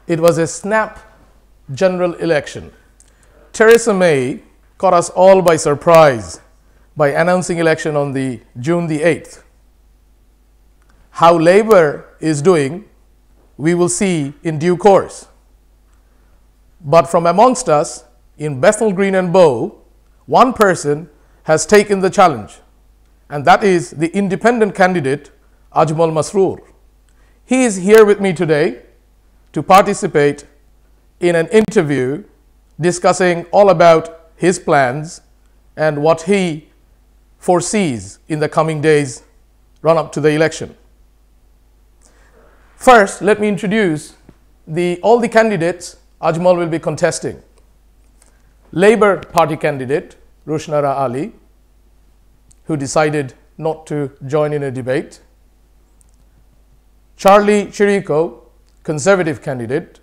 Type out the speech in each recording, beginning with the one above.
It was a snap general election. Theresa May caught us all by surprise by announcing election on June the 8th. How Labour is doing, we will see in due course. But from amongst us, in Bethnal Green and Bow, one person has taken the challenge, and that is the independent candidate, Ajmal Masroor. He is here with me today to participate in an interview discussing all about his plans and what he foresees in the coming days run up to the election. First, let me introduce all the candidates Ajmal will be contesting. Labour Party candidate Rushnara Ali, who decided not to join in a debate. Charlie Chirico, Conservative candidate.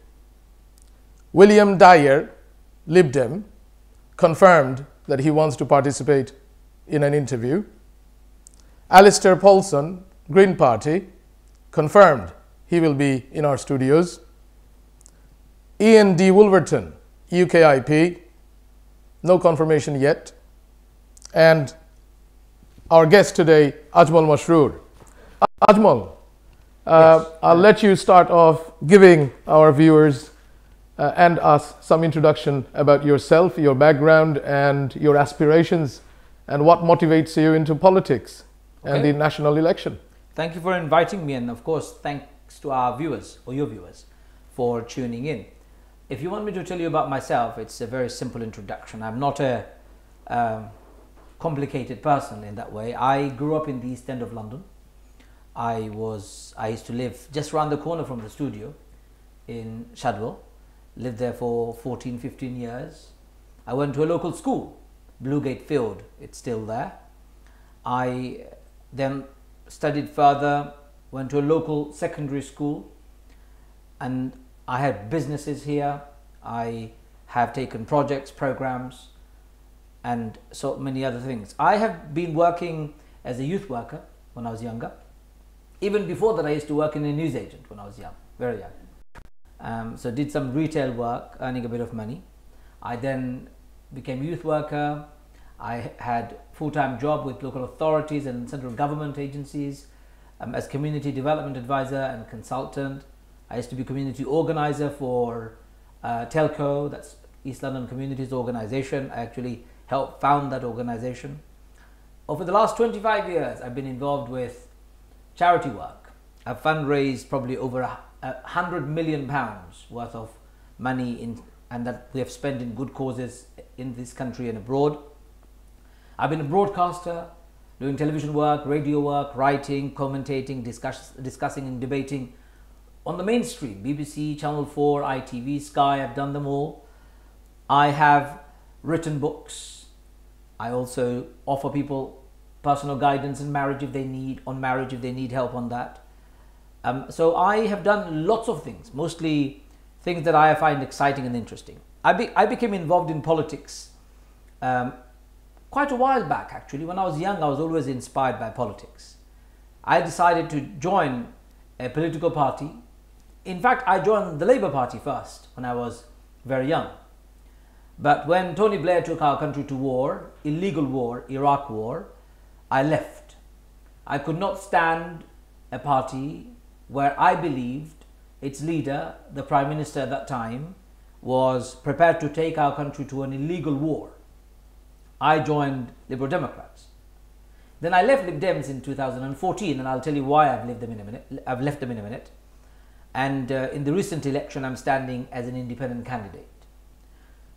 William Dyer, Lib Dem, confirmed that he wants to participate in an interview. Alistair Paulson, Green Party, confirmed he will be in our studios. Ian D. Wolverton, UKIP, no confirmation yet. And our guest today, Ajmal Masroor. Ajmal, Yes. I'll let you start off giving our viewers and us some introduction about yourself, your background, and your aspirations, and what motivates you into politics and the national election. Thank you for inviting me, and of course, thanks to our viewers, or your viewers, for tuning in. If you want me to tell you about myself, it's a very simple introduction. I'm not a complicated person in that way. I grew up in the East End of London. I used to live just around the corner from the studio in Shadwell. Lived there for 14, 15 years. I went to a local school, Bluegate Field, it's still there. I then studied further, went to a local secondary school, and I had businesses here. I have taken projects, programs, and so many other things. I have been working as a youth worker when I was younger. Even before that, I used to work in a newsagent when I was young, very young. So did some retail work, earning a bit of money. I then became a youth worker. I had full-time job with local authorities and central government agencies as community development advisor and consultant. I used to be community organizer for Telco, that's East London Communities Organization. I actually helped found that organization. Over the last 25 years, I've been involved with charity work. I've fundraised probably over £100 million worth of money and that we have spent in good causes in this country and abroad. I've been a broadcaster, doing television work, radio work, writing, commentating, discussing and debating on the mainstream, BBC, Channel 4, ITV, Sky. I've done them all. I have written books. I also offer people personal guidance on marriage if they need help on that. So I have done lots of things, mostly things that I find exciting and interesting. I became involved in politics quite a while back, actually. When I was young, I was always inspired by politics. I decided to join a political party. In fact, I joined the Labour Party first when I was very young. But when Tony Blair took our country to war, illegal war, Iraq war, I left. I could not stand a party where I believed its leader, the Prime Minister at that time, was prepared to take our country to an illegal war. I joined Liberal Democrats. Then I left Lib Dems in 2014, and I'll tell you why I've left them in a minute. And in the recent election, I'm standing as an independent candidate.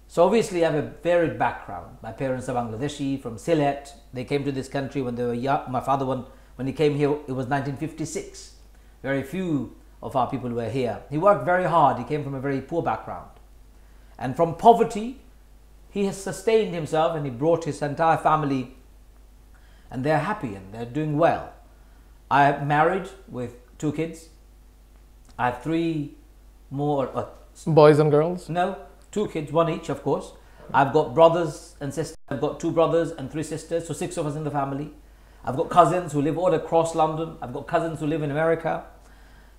So obviously I have a varied background. My parents are Bangladeshi, from Sylhet. They came to this country when they were young. My father, when he came here, it was 1956. Very few of our people were here. He worked very hard. He came from a very poor background. And from poverty, he has sustained himself, and he brought his entire family, and they're happy and they're doing well. I am married with 2 kids. I have 3 more... boys and girls? No, 2 kids, 1 each, of course. I've got brothers and sisters. I've got 2 brothers and 3 sisters, so 6 of us in the family. I've got cousins who live all across London. I've got cousins who live in America.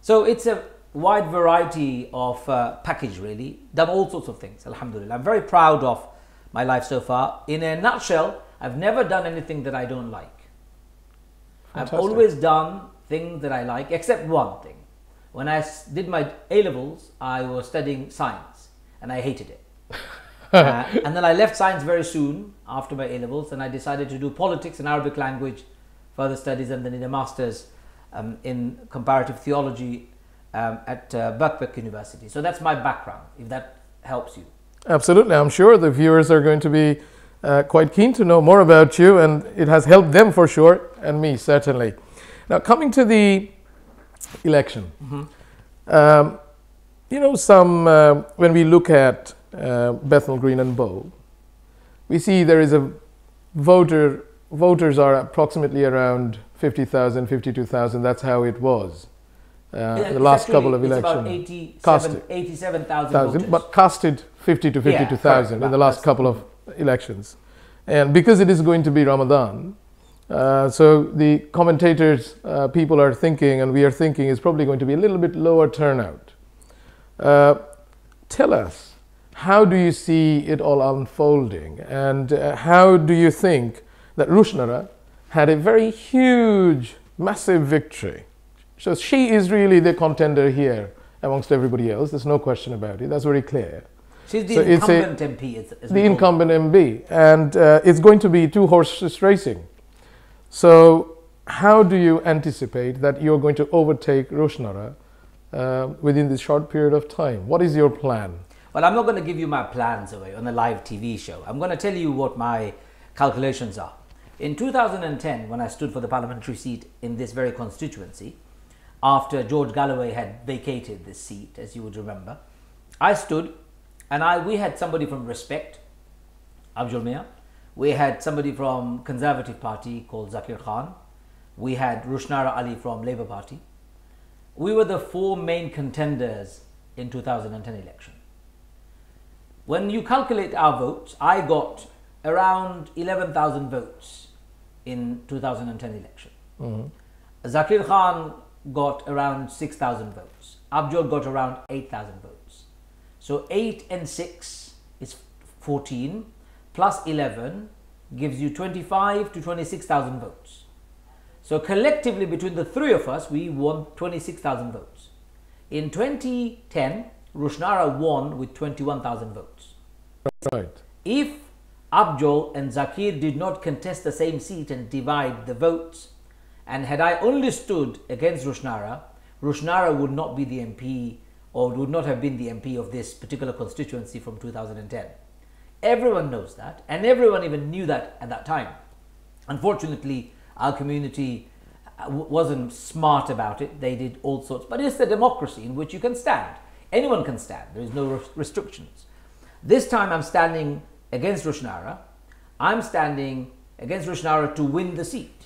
So it's a wide variety of package, really. Done all sorts of things, alhamdulillah. I'm very proud of my life so far. In a nutshell, I've never done anything that I don't like. Fantastic. I've always done things that I like, except one thing. When I did my A-levels, I was studying science and I hated it. And then I left science very soon after my A-levels, and I decided to do politics and Arabic language further studies, and then did a master's in comparative theology at Birkbeck University. So that's my background, if that helps you. Absolutely. I'm sure the viewers are going to be quite keen to know more about you, and it has helped them for sure, and me certainly. Now, coming to the election, you know, when we look at Bethnal Green and Bow, we see there is a voters are approximately around 50,000, 52,000. That's how it was the last couple of elections. It's 87,000 voters. But casted 50 to 52,000 in the last couple of elections. And because it is going to be Ramadan, so the commentators, people are thinking, and we are thinking, is probably going to be a little bit lower turnout. Tell us, how do you see it all unfolding, and how do you think that Rushnara had a very huge, massive victory? So she is really the contender here amongst everybody else. There's no question about it. That's very clear. She's the incumbent MP. The incumbent MP, and it's going to be two horses racing. So how do you anticipate that you're going to overtake Rushnara within this short period of time? What is your plan? Well, I'm not going to give you my plans away on a live TV show. I'm going to tell you what my calculations are. In 2010, when I stood for the parliamentary seat in this very constituency, after George Galloway had vacated this seat, as you would remember, I stood, and we had somebody from Respect, Abdul Mia. We had somebody from Conservative Party called Zakir Khan. We had Rushnara Ali from Labour Party. We were the four main contenders in 2010 election. When you calculate our votes, I got around 11,000 votes in 2010 election. Zakir Khan got around 6,000 votes. Abdul got around 8,000 votes. So 8 and 6 is 14, plus 11 gives you 25 to 26,000 votes. So collectively between the three of us, we won 26,000 votes. In 2010, Rushnara won with 21,000 votes. Right. If Abdul and Zakir did not contest the same seat and divide the votes, and had I only stood against Rushnara, Rushnara would not be the MP, or would not have been the MP of this particular constituency from 2010. Everyone knows that, and everyone even knew that at that time. Unfortunately, our community wasn't smart about it. They did all sorts, but it's the democracy in which you can stand. Anyone can stand. There is no restrictions. This time I'm standing against Rushnara. I'm standing against Rushnara to win the seat.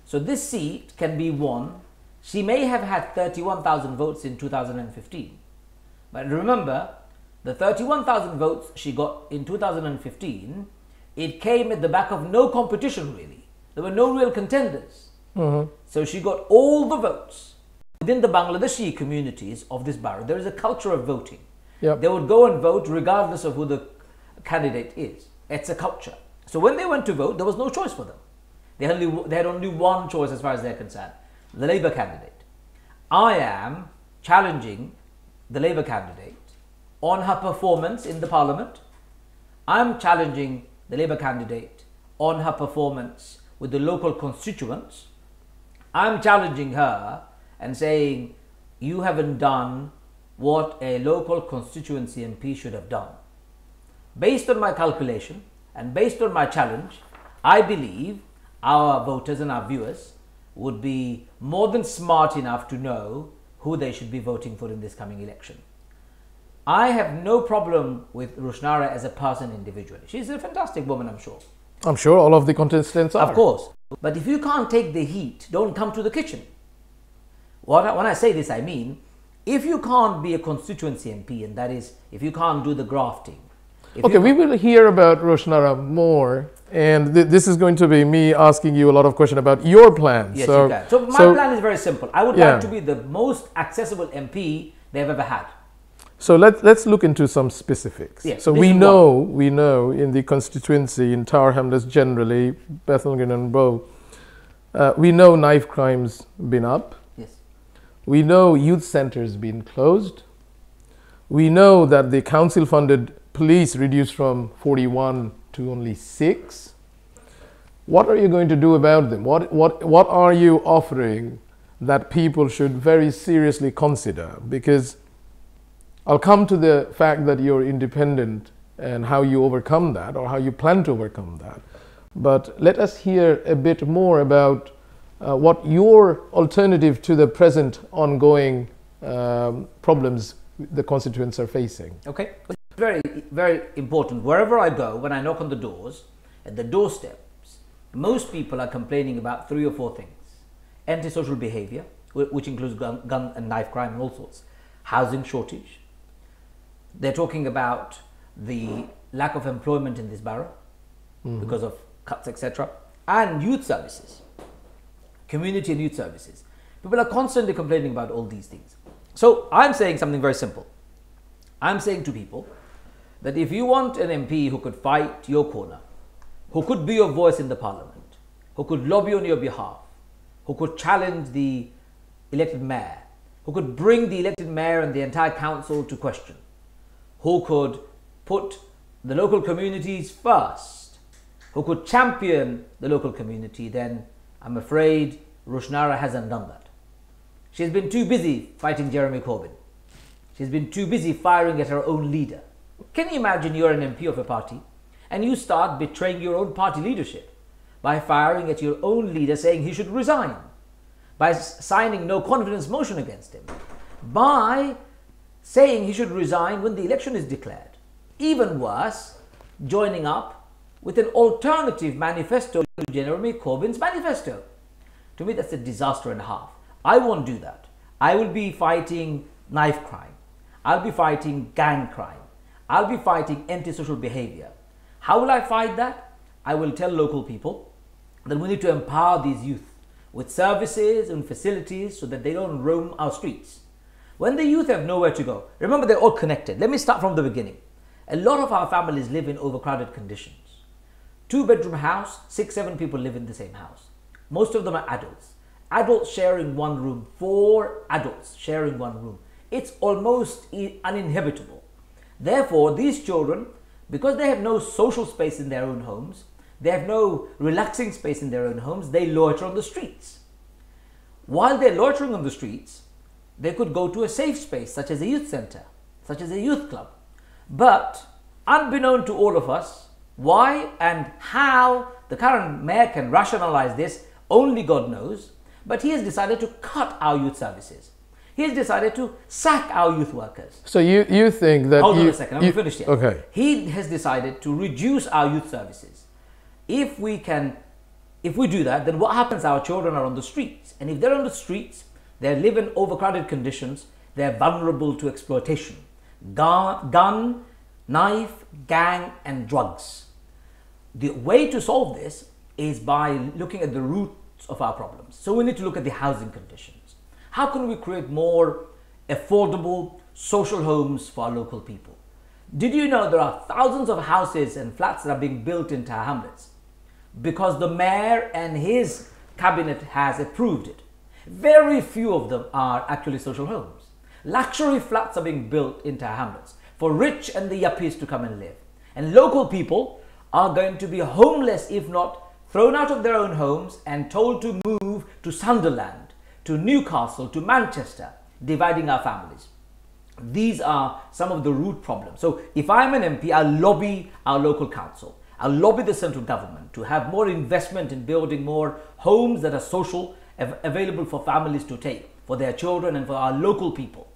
So this seat can be won. She may have had 31,000 votes in 2015. But remember, the 31,000 votes she got in 2015, it came at the back of no competition really. There were no real contenders. So she got all the votes. Within the Bangladeshi communities of this borough, there is a culture of voting. Yep. They would go and vote regardless of who the candidate is. It's a culture. So when they went to vote, there was no choice for them. They had only one choice as far as they're concerned, the Labour candidate. I am challenging the Labour candidate on her performance in the parliament. I'm challenging the Labour candidate on her performance with the local constituents. I'm challenging her and saying, you haven't done what a local constituency MP should have done. Based on my calculation and based on my challenge, I believe our voters and our viewers would be more than smart enough to know who they should be voting for in this coming election. I have no problem with Rushnara as a person individually. She's a fantastic woman, I'm sure. I'm sure all of the contestants are. Of course. But if you can't take the heat, don't come to the kitchen. When I say this, I mean, if you can't be a constituency MP, and that is, if you can't do the grafting, Okay, we will hear about Roshnara more, and this is going to be me asking you a lot of questions about your plans. Yes, you can. So my plan is very simple. I would like to be the most accessible MP they've ever had. So let's look into some specifics. Yes, so we know in the constituency, in Tower Hamlets generally, Bethnal Green and Bow, we know knife crimes been up. Yes. We know youth centers been closed. We know that the council funded police reduced from 41 to only 6. What are you going to do about them? What are you offering that people should very seriously consider? Because I'll come to the fact that you're independent and how you overcome that or how you plan to overcome that. But let us hear a bit more about what your alternative to the present ongoing problems the constituents are facing. Okay. Very, very important. Wherever I go, when I knock on the doors, at the doorsteps, most people are complaining about 3 or 4 things. Antisocial behavior, which includes gun and knife crime and all sorts. Housing shortage. They're talking about the lack of employment in this borough because of cuts, etc. And youth services, community and youth services. People are constantly complaining about all these things. So I'm saying something very simple. I'm saying to people that if you want an MP who could fight your corner, who could be your voice in the parliament, who could lobby on your behalf, who could challenge the elected mayor, who could bring the elected mayor and the entire council to question, who could put the local communities first, who could champion the local community, then I'm afraid Roshnara hasn't done that. She's been too busy fighting Jeremy Corbyn. She's been too busy firing at her own leader. Can you imagine you're an MP of a party and you start betraying your own party leadership by firing at your own leader, saying he should resign, by signing no confidence motion against him, by saying he should resign when the election is declared. Even worse, joining up with an alternative manifesto to Jeremy Corbyn's manifesto. To me, that's a disaster and a half. I won't do that. I will be fighting knife crime. I'll be fighting gang crime. I'll be fighting antisocial behavior. How will I fight that? I will tell local people that we need to empower these youth with services and facilities so that they don't roam our streets. When the youth have nowhere to go, remember they're all connected. Let me start from the beginning. A lot of our families live in overcrowded conditions. 2-bedroom house, 6-7 people live in the same house. Most of them are adults. Adults sharing one room, 4 adults sharing one room. It's almost uninhabitable. Therefore, these children, because they have no social space in their own homes, they have no relaxing space in their own homes, they loiter on the streets. While they're loitering on the streets, they could go to a safe space, such as a youth center, such as a youth club. But unbeknown to all of us, why and how the current mayor can rationalize this, only God knows, but he has decided to cut our youth services. He has decided to sack our youth workers. So you think that... Hold on a second, I'm finished yet. Okay. He has decided to reduce our youth services. If we do that, then what happens? Our children are on the streets. And if they're on the streets, they live in overcrowded conditions, they're vulnerable to exploitation. Gun, knife, gang, and drugs. The way to solve this is by looking at the roots of our problems. So we need to look at the housing conditions. How can we create more affordable social homes for our local people? Did you know there are thousands of houses and flats that are being built in Tower Hamlets because the mayor and his cabinet has approved it? Very few of them are actually social homes. Luxury flats are being built in Tower Hamlets for rich and the yuppies to come and live. And local people are going to be homeless if not thrown out of their own homes and told to move to Sunderland, to Newcastle, to Manchester, dividing our families. These are some of the root problems. So if I'm an MP, I'll lobby our local council. I'll lobby the central government to have more investment in building more homes that are social, available for families to take, for their children and for our local people.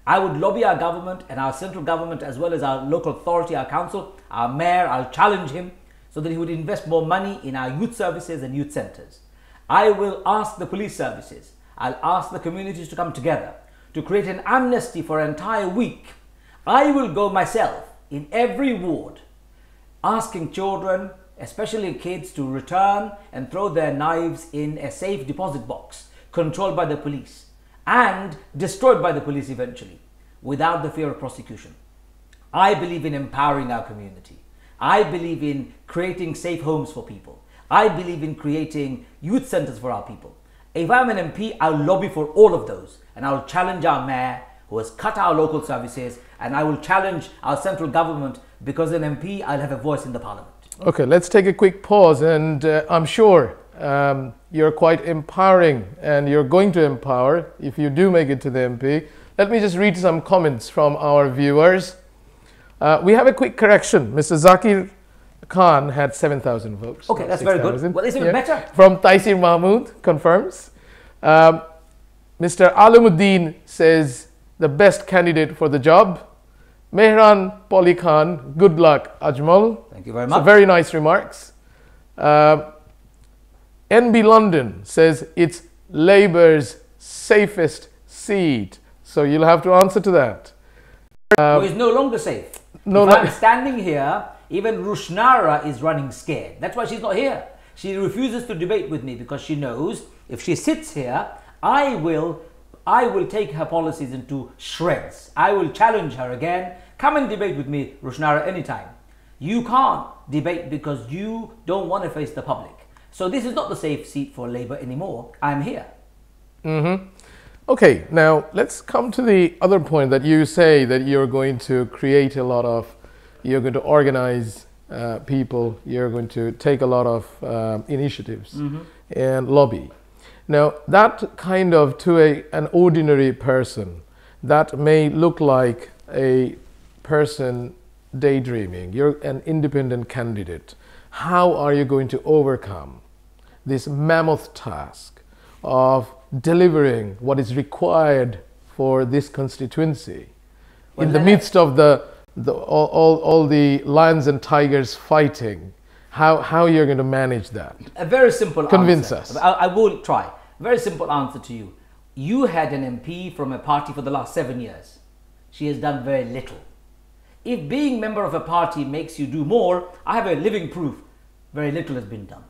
I would lobby our government and our central government as well as our local authority, our council, our mayor. I'll challenge him so that he would invest more money in our youth services and youth centers. I will ask the police services. I'll ask the communities to come together to create an amnesty for an entire week. I will go myself in every ward asking children, especially kids, to return and throw their knives in a safe deposit box controlled by the police and destroyed by the police eventually, without the fear of prosecution. I believe in empowering our community. I believe in creating safe homes for people. I believe in creating youth centers for our people. If I'm an MP, I'll lobby for all of those, and I'll challenge our mayor who has cut our local services, and I will challenge our central government, because an MP, I'll have a voice in the parliament. Okay, let's take a quick pause, and I'm sure you're quite empowering, and you're going to empower if you do make it to the MP. Let me just read some comments from our viewers. We have a quick correction. Mr. Zakir Khan had 7,000 votes. Okay, that's very good. Well, it's even better. From Taisir Mahmood confirms. Mr. Alamuddin says the best candidate for the job. Mehran Poli Khan, good luck, Ajmal. Thank you very much. So very nice remarks. NB London says it's Labour's safest seat. So you'll have to answer to that. It's no longer safe. If I'm standing here, even Rushnara is running scared. That's why she's not here. She refuses to debate with me because she knows if she sits here, I will take her policies into shreds. I will challenge her again. Come and debate with me, Rushnara, anytime. You can't debate because you don't want to face the public. So this is not the safe seat for Labour anymore. I'm here. Okay, now let's come to the other point that you say that you're going to create a lot of, you're going to organize people, you're going to take a lot of initiatives and lobby. Now that kind of, to an ordinary person, that may look like a person daydreaming. You're an independent candidate. How are you going to overcome this mammoth task of delivering what is required for this constituency in the midst of all the lions and tigers fighting? How you're going to manage that? A very simple answer. Convince us. I will try. Very simple answer to you. You had an MP from a party for the last 7 years. She has done very little. If being member of a party makes you do more, I have a living proof. Very little has been done.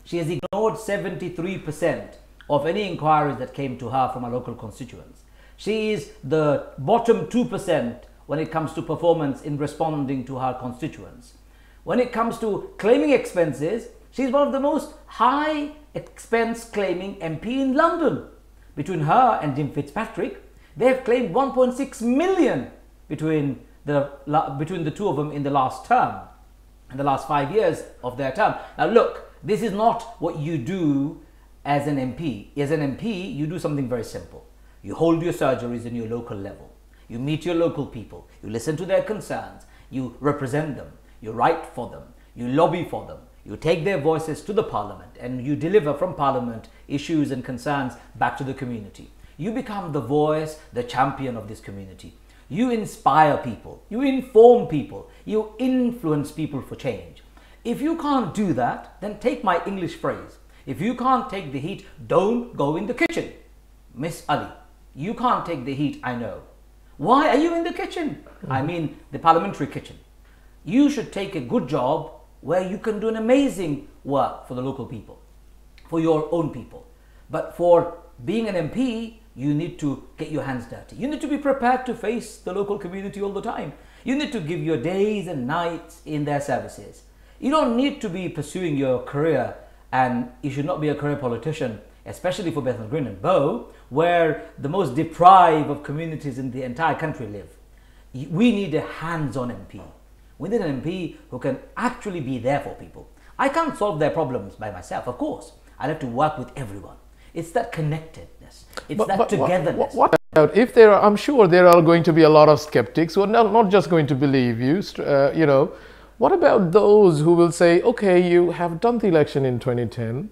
She has ignored 73% of any inquiries that came to her from her local constituents. She is the bottom 2% when it comes to performance in responding to her constituents. When it comes to claiming expenses, she's one of the most high expense claiming MP in London. Between her and Jim Fitzpatrick, they have claimed 1.6 million between the two of them in the last term, in the last 5 years of their term. Now look, this is not what you do as an MP. As an MP, you do something very simple. You hold your surgeries in your local level. You meet your local people. You listen to their concerns. You represent them. You write for them. You lobby for them. You take their voices to the parliament, and you deliver from parliament issues and concerns back to the community. You become the voice, the champion of this community. You inspire people. You inform people. You influence people for change. If you can't do that, then take my English phrase. If you can't take the heat, don't go in the kitchen. Miss Ali, you can't take the heat, I know. Why are you in the kitchen? I mean the parliamentary kitchen. You should take a good job where you can do an amazing work for the local people, for your own people. But for being an MP, you need to get your hands dirty. You need to be prepared to face the local community all the time. You need to give your days and nights in their services. You don't need to be pursuing your career, and you should not be a career politician, especially for Bethnal Green and Bow, where the most deprived of communities in the entire country live. We need a hands-on MP. We need an MP who can actually be there for people. I can't solve their problems by myself, of course. I have to work with everyone. It's that connectedness. It's that togetherness. What about if there are, I'm sure there are going to be a lot of skeptics who are not just going to believe you, you know. What about those who will say, okay, you have done the election in 2010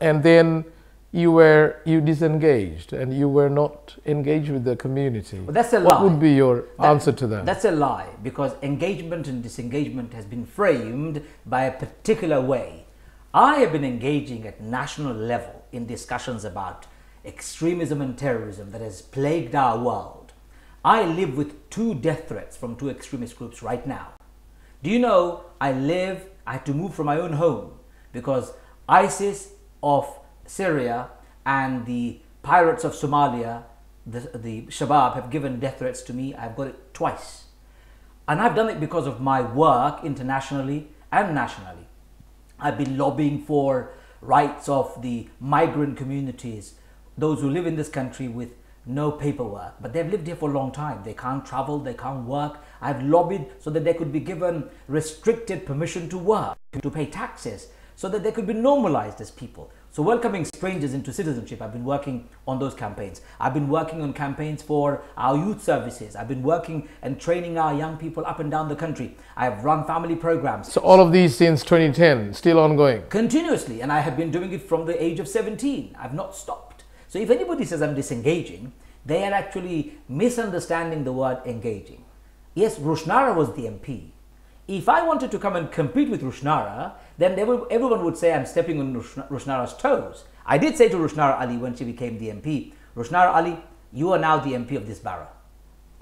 and then you disengaged and you were not engaged with the community? Well, that's a lie. What would be your answer to that? That's a lie, because engagement and disengagement has been framed by a particular way. I have been engaging at national level in discussions about extremism and terrorism that has plagued our world. I live with 2 death threats from 2 extremist groups right now. Do you know I had to move from my own home because ISIS of Syria and the pirates of Somalia, the Shabab, have given death threats to me. I've got it twice. And I've done it because of my work internationally and nationally. I've been lobbying for rights of the migrant communities, those who live in this country with no paperwork, but they've lived here for a long time. They can't travel, they can't work. I've lobbied so that they could be given restricted permission to work, to pay taxes, so that they could be normalized as people. So welcoming strangers into citizenship, I've been working on those campaigns. I've been working on campaigns for our youth services. I've been working and training our young people up and down the country. I've run family programs. So all of these since 2010, still ongoing? Continuously, and I have been doing it from the age of 17. I've not stopped. So if anybody says I'm disengaging, they are actually misunderstanding the word engaging. Yes, Rushnara was the MP. If I wanted to come and compete with Rushnara, then everyone would say I'm stepping on Rushnara's toes. I did say to Rushnara Ali when she became the MP, Rushnara Ali, you are now the MP of this borough,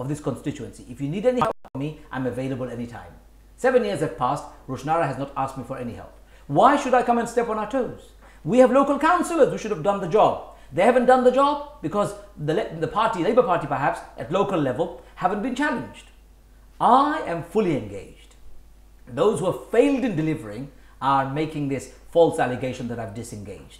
of this constituency. If you need any help from me, I'm available anytime. 7 years have passed, Rushnara has not asked me for any help. Why should I come and step on her toes? We have local councillors who should have done the job. They haven't done the job because the party, Labour Party perhaps, at local level, haven't been challenged. I am fully engaged. Those who have failed in delivering are making this false allegation that I've disengaged.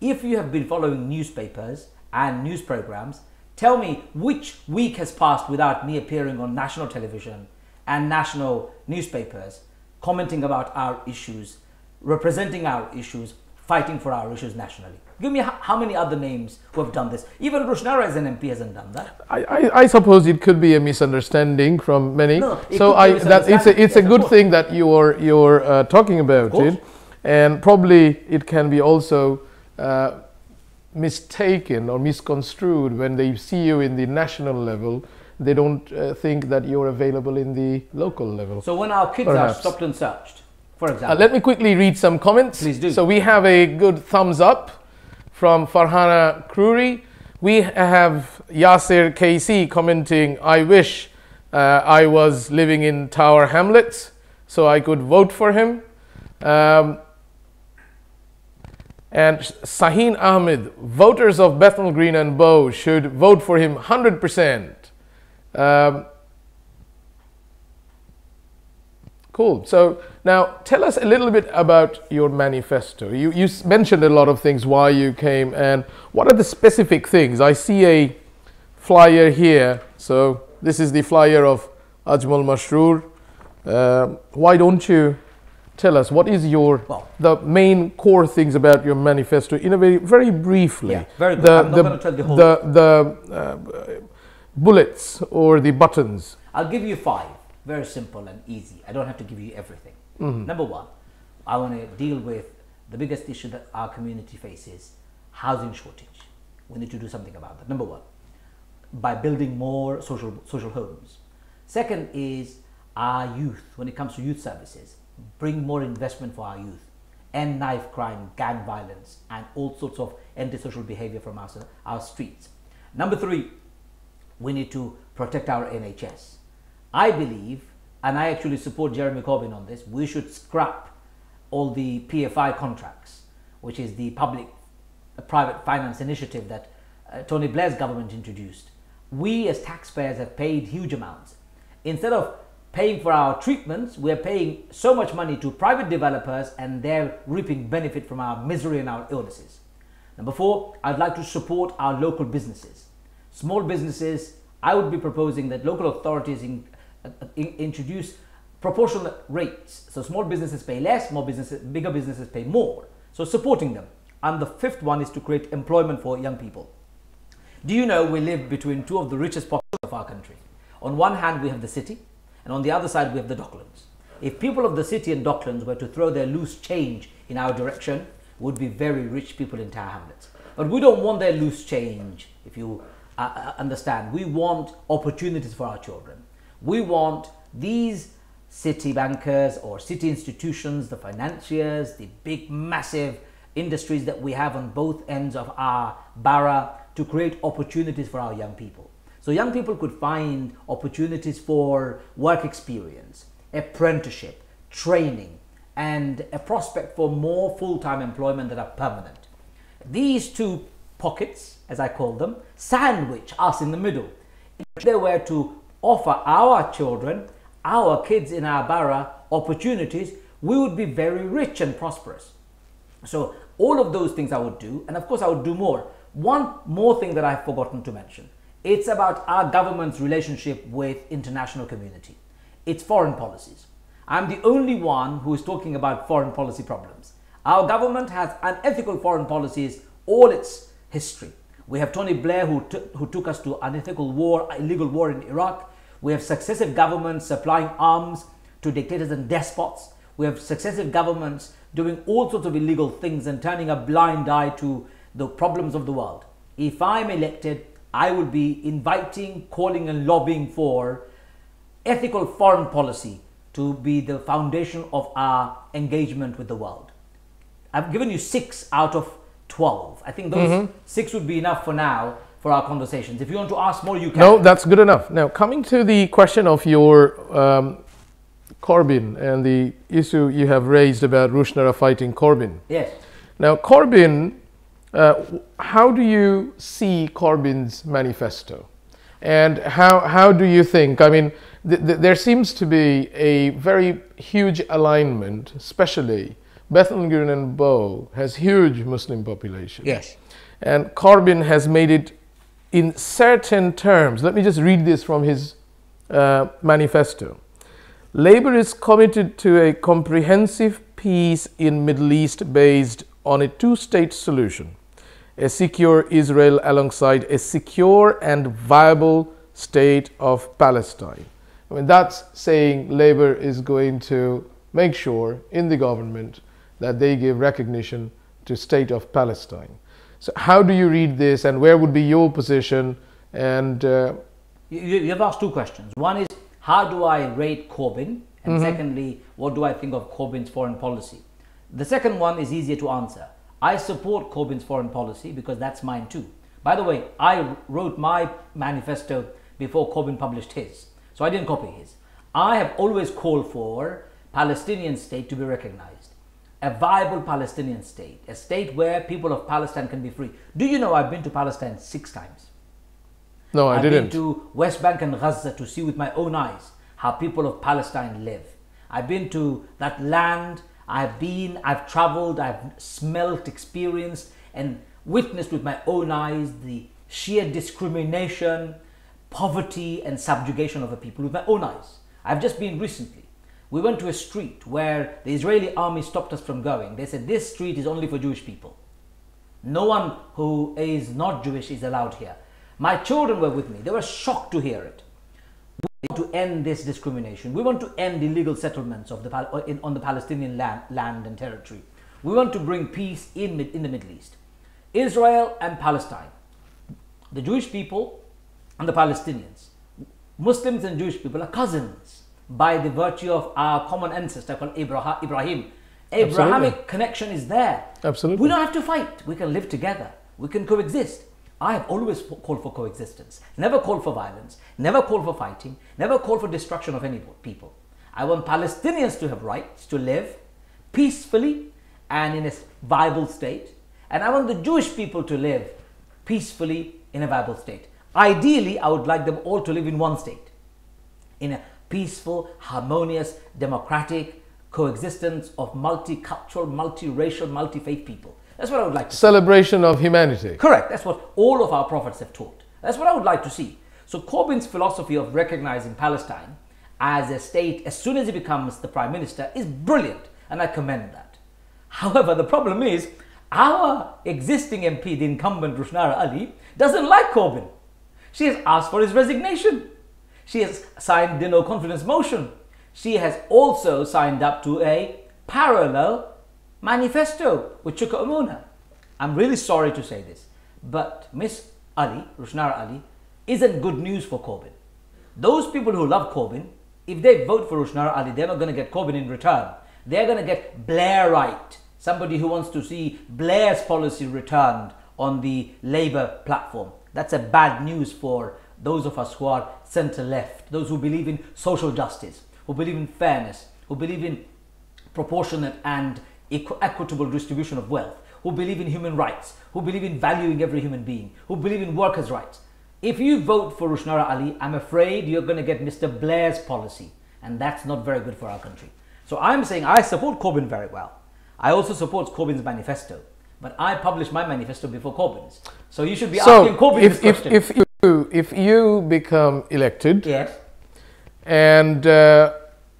If you have been following newspapers and news programs, tell me which week has passed without me appearing on national television and national newspapers, commenting about our issues, representing our issues, fighting for our issues nationally. Give me how many other names who have done this. Even Rushnara as an MP hasn't done that. I suppose it could be a misunderstanding from many. No, so it's a good thing that you're talking about it, and probably it can be also mistaken or misconstrued when they see you in the national level. They don't think that you're available in the local level. So when our kids perhaps are stopped and searched, for example. Let me quickly read some comments. Please do. So we have a good thumbs up from Farhana Kruri. We have Yasir KC commenting, I wish I was living in Tower Hamlets so I could vote for him. And Sahin Ahmed, voters of Bethnal Green and Bow should vote for him 100%. Cool. So now tell us a little bit about your manifesto. You mentioned a lot of things, why you came, and what are the specific things? I see a flyer here. So this is the flyer of Ajmal Masroor. Why don't you tell us what is the main core things about your manifesto in a very briefly? Yeah, very good. I'm not going to tell the whole. The bullets or the buttons. I'll give you 5. Very simple and easy. I don't have to give you everything. Number 1, I want to deal with the biggest issue that our community faces, housing shortage. We need to do something about that. Number 1, by building more social homes. Second is our youth. When it comes to youth services, bring more investment for our youth, end knife crime, gang violence, and all sorts of antisocial behavior from our streets. Number 3, we need to protect our NHS. I believe, and I actually support Jeremy Corbyn on this, we should scrap all the PFI contracts, which is the public-private finance initiative that Tony Blair's government introduced. We as taxpayers have paid huge amounts. Instead of paying for our treatments, we're paying so much money to private developers and they're reaping benefit from our misery and our illnesses. Number 4, I'd like to support our local businesses. Small businesses, I would be proposing that local authorities introduce proportional rates. So small businesses pay less, bigger businesses pay more. So supporting them. And the 5th one is to create employment for young people. Do you know we live between 2 of the richest pockets of our country? On one hand, we have the city, and on the other side, we have the docklands. If people of the city and docklands were to throw their loose change in our direction, would be very rich people in Tower Hamlets. But we don't want their loose change, if you understand. We want opportunities for our children. We want these city bankers or city institutions, the financiers, the big massive industries that we have on both ends of our borough to create opportunities for our young people. So young people could find opportunities for work experience. apprenticeship, training, and a prospect for more full-time employment that are permanent. These two pockets, as I call them, sandwich us in the middle. If they were to offer our children, our kids in our borough opportunities, we would be very rich and prosperous. So all of those things I would do, and of course I would do more. One more thing that I've forgotten to mention. It's about our government's relationship with international community. It's foreign policies. I'm the only one who is talking about foreign policy problems. Our government has unethical foreign policies all its history. We have Tony Blair who took us to unethical war, illegal war in Iraq. We have successive governments supplying arms to dictators and despots. We have successive governments doing all sorts of illegal things and turning a blind eye to the problems of the world. If I'm elected, I will be inviting, calling and lobbying for ethical foreign policy to be the foundation of our engagement with the world. I've given you 6 out of 12. I think those 6 would be enough for now for our conversations. If you want to ask more, you can. No, that's good enough. Now, coming to the question of your Corbyn and the issue you have raised about Rushnara fighting Corbyn. Yes. Now, Corbyn, how do you see Corbyn's manifesto? And how do you think, I mean, there seems to be a very huge alignment, especially Bethnal Green and Bow has huge Muslim population. Yes. And Corbyn has made it in certain terms. Let me just read this from his manifesto. Labour is committed to a comprehensive peace in Middle East based on a two-state solution, a secure Israel alongside a secure and viable state of Palestine. I mean, that's saying Labour is going to make sure in the government that they give recognition to state of Palestine. So how do you read this, and where would be your position? And you have asked 2 questions. One is, how do I rate Corbyn? And secondly, what do I think of Corbyn's foreign policy? The second one is easier to answer. I support Corbyn's foreign policy because that's mine too. By the way, I wrote my manifesto before Corbyn published his, so I didn't copy his. I have always called for Palestinian state to be recognized, a viable Palestinian state, a state where people of Palestine can be free. Do you know I've been to Palestine 6 times? No, I didn't. I've been to West Bank and Gaza to see with my own eyes how people of Palestine live. I've been to that land. I've traveled, I've smelt, experienced, and witnessed with my own eyes the sheer discrimination, poverty, and subjugation of a people with my own eyes. I've just been recently. We went to a street where the Israeli army stopped us from going. They said, this street is only for Jewish people. No one who is not Jewish is allowed here. My children were with me. They were shocked to hear it. We want to end this discrimination. We want to end illegal settlements of on the Palestinian land and territory. We want to bring peace in the Middle East. Israel and Palestine, the Jewish people and the Palestinians, Muslims and Jewish people are cousins by the virtue of our common ancestor called Ibrahim. Abrahamic connection is there. Absolutely. We don't have to fight. We can live together. We can coexist. I have always called for coexistence, never called for violence, never called for fighting, never called for destruction of any people. I want Palestinians to have rights to live peacefully and in a viable state, and I want the Jewish people to live peacefully in a viable state. Ideally, I would like them all to live in one state, in a peaceful, harmonious, democratic coexistence of multicultural, multiracial, multi-faith people. That's what I would like to see. Celebration of humanity. Correct. That's what all of our prophets have taught. That's what I would like to see. So Corbyn's philosophy of recognizing Palestine as a state as soon as he becomes the prime minister is brilliant, and I commend that. However, the problem is our existing MP, the incumbent Rushnara Ali, doesn't like Corbyn. She has asked for his resignation. She has signed the no confidence motion. She has also signed up to a parallel manifesto with Chuka Umuna. I'm really sorry to say this, but Miss Ali, Rushnara Ali, isn't good news for Corbyn. Those people who love Corbyn, if they vote for Rushnara Ali, they're not going to get Corbyn in return. They're going to get Blairite, somebody who wants to see Blair's policy returned on the Labour platform. That's a bad news for those of us who are centre-left, those who believe in social justice, who believe in fairness, who believe in proportionate and equitable distribution of wealth, who believe in human rights, who believe in valuing every human being, who believe in workers' rights. If you vote for Rushnara Ali, I'm afraid you're going to get Mr. Blair's policy, and that's not very good for our country. So I'm saying I support Corbyn very well. I also support Corbyn's manifesto, but I published my manifesto before Corbyn's. So you should be asking Corbyn this question. If you become elected, yes, and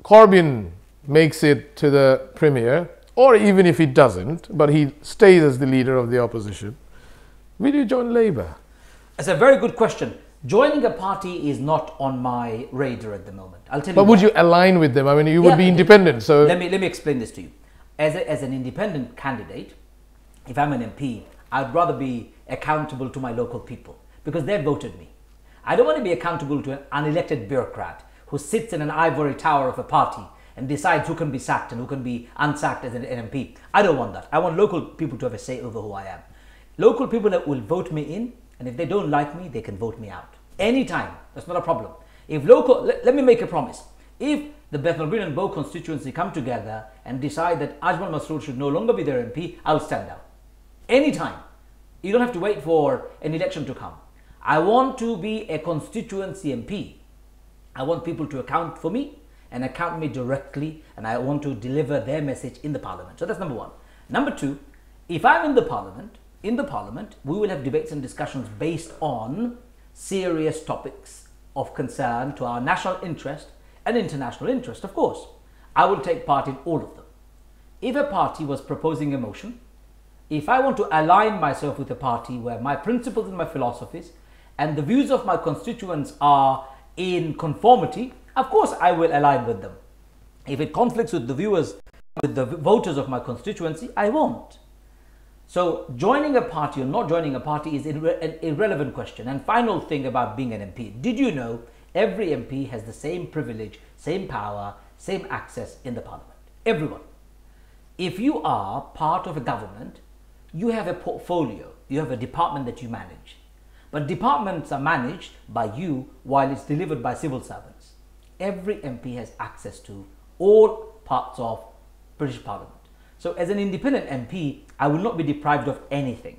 Corbyn makes it to the Premier, or even if he doesn't, but he stays as the leader of the opposition, will you join Labour? That's a very good question. Joining a party is not on my radar at the moment. I'll tell you. But would you align with them? I mean, you would be independent. So let me explain this to you. As an independent candidate, if I'm an MP, I'd rather be accountable to my local people because they voted me. I don't want to be accountable to an unelected bureaucrat who sits in an ivory tower of a party and decides who can be sacked and who can be unsacked as an MP. I don't want that. I want local people to have a say over who I am. Local people that will vote me in, and if they don't like me, they can vote me out. Anytime. That's not a problem. If let me make a promise. If the Bethnal Green and Bow constituency come together and decide that Ajmal Masroor should no longer be their MP, I'll stand down. Anytime. You don't have to wait for an election to come. I want to be a constituency MP. I want people to account for me and account me directly, and I want to deliver their message in the parliament. So that's number one. Number two, if I'm in the parliament, we will have debates and discussions based on serious topics of concern to our national interest and international interest, of course. I will take part in all of them. If a party was proposing a motion, if I want to align myself with a party where my principles and my philosophies and the views of my constituents are in conformity, of course I will align with them. If it conflicts with the voters of my constituency, I won't. So joining a party or not joining a party is an irrelevant question. And final thing about being an MP. Did you know every MP has the same privilege, same power, same access in the parliament? Everyone. If you are part of a government, you have a portfolio, you have a department that you manage. But departments are managed by you while it's delivered by civil servants. Every MP has access to all parts of British Parliament. So as an independent MP, I will not be deprived of anything.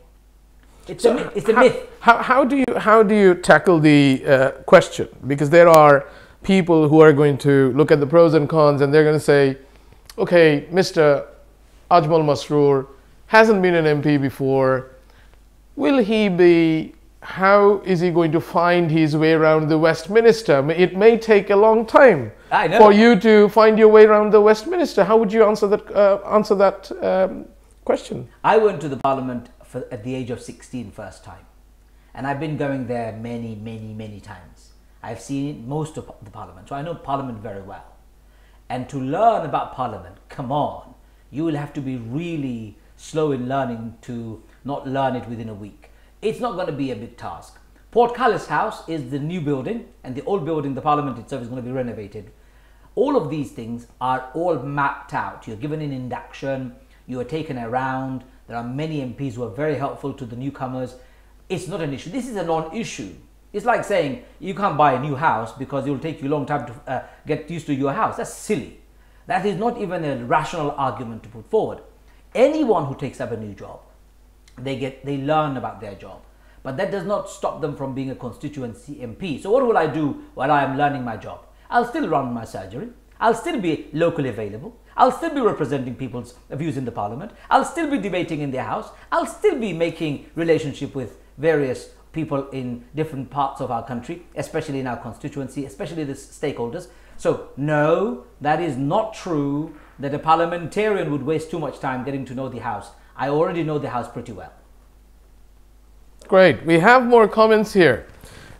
It's a myth. How do you tackle the question? Because there are people who are going to look at the pros and cons and they're going to say, okay, Mr. Ajmal Masroor hasn't been an MP before. How is he going to find his way around the Westminster? It may take a long time for you to find your way around the Westminster. How would you answer that question? I went to the Parliament at the age of 16 first time. And I've been going there many, many, many times. I've seen most of the Parliament. So I know Parliament very well. And to learn about Parliament, come on, you will have to be really slow in learning to not learn it within a week. It's not going to be a big task. Portcullis House is the new building, and the old building, the Parliament itself, is going to be renovated. All of these things are all mapped out. You're given an induction, you are taken around. There are many MPs who are very helpful to the newcomers. It's not an issue. This is a non-issue. It's like saying you can't buy a new house because it will take you a long time to get used to your house. That's silly. That is not even a rational argument to put forward. Anyone who takes up a new job, they learn about their job, but that does not stop them from being a constituency MP. So what will I do while I am learning my job? I'll still run my surgery. I'll still be locally available. I'll still be representing people's views in the Parliament. I'll still be debating in their house. I'll still be making relationship with various people in different parts of our country, especially in our constituency, especially the stakeholders. So no, that is not true that a parliamentarian would waste too much time getting to know the House. I already know the House pretty well. Great. We have more comments here.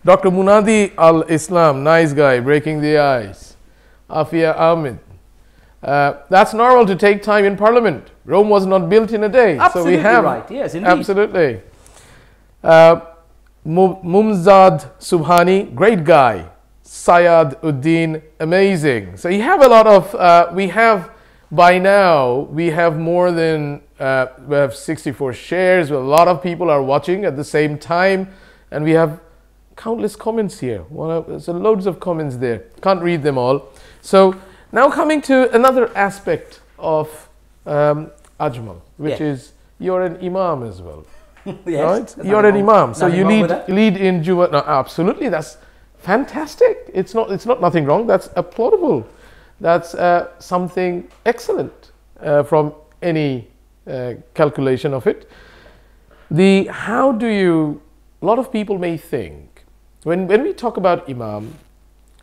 Dr. Munadi Al-Islam, nice guy, breaking the ice. Afia Ahmed. That's normal to take time in Parliament. Rome was not built in a day. Absolutely so we have, right. Yes, indeed. Absolutely. Mumzad Subhani, great guy. Sayad Uddin, amazing. So you have a lot of, by now, we have more than, we have 64 shares. A lot of people are watching at the same time. And we have countless comments here. So loads of comments there. Can't read them all. So Now coming to another aspect of Ajmal, which Yeah. is you're an imam as well, Yes, right? there's You're nothing an wrong- imam, so nothing you wrong with that. lead in Juma. No, absolutely, that's fantastic. It's not nothing wrong. That's applaudable. That's something excellent from any calculation of it. How do you? A lot of people may think when we talk about imam,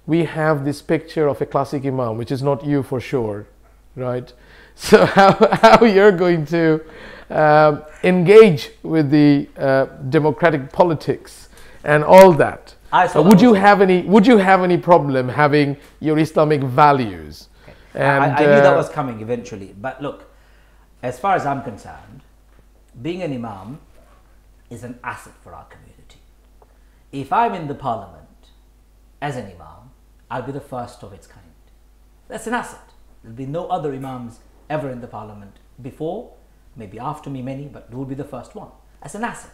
we have this picture of a classic imam, which is not you for sure, right? So how you're going to engage with the democratic politics and all that? Would you have any problem having your Islamic values? Okay. And I knew that was coming eventually. But look, as far as I'm concerned, being an imam is an asset for our community. If I'm in the parliament as an imam, I'll be the first of its kind. That's an asset. There'll be no other imams ever in the parliament before, maybe after me many, but you will be the first one. That's an asset.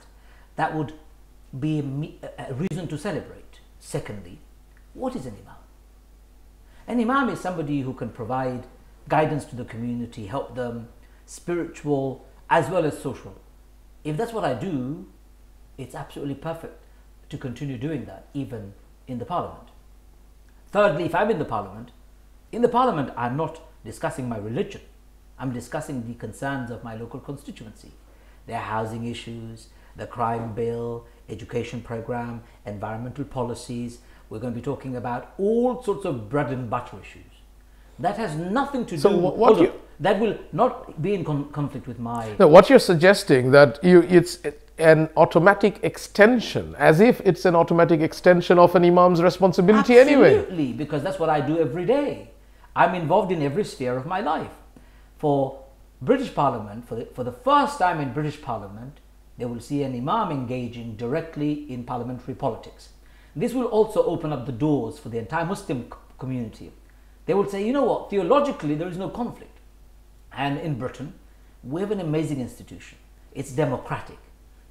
That would be a reason to celebrate. Secondly, what is an imam? An imam is somebody who can provide guidance to the community, help them, spiritual as well as social. If that's what I do, it's absolutely perfect to continue doing that, even in the parliament. Thirdly, if I'm in the parliament, I'm not discussing my religion. I'm discussing the concerns of my local constituency, their housing issues, the crime bill, education program, environmental policies. We're going to be talking about all sorts of bread and butter issues. That has nothing to do. That will not be in conflict with my. No, what you're suggesting that it's an automatic extension, as if it's an automatic extension of an imam's responsibility anyway. Absolutely, because that's what I do every day. I'm involved in every sphere of my life. For British Parliament, for the first time in British Parliament, they will see an imam engaging directly in parliamentary politics. This will also open up the doors for the entire Muslim community. They will say, you know what, theologically there is no conflict. And in Britain, we have an amazing institution. It's democratic.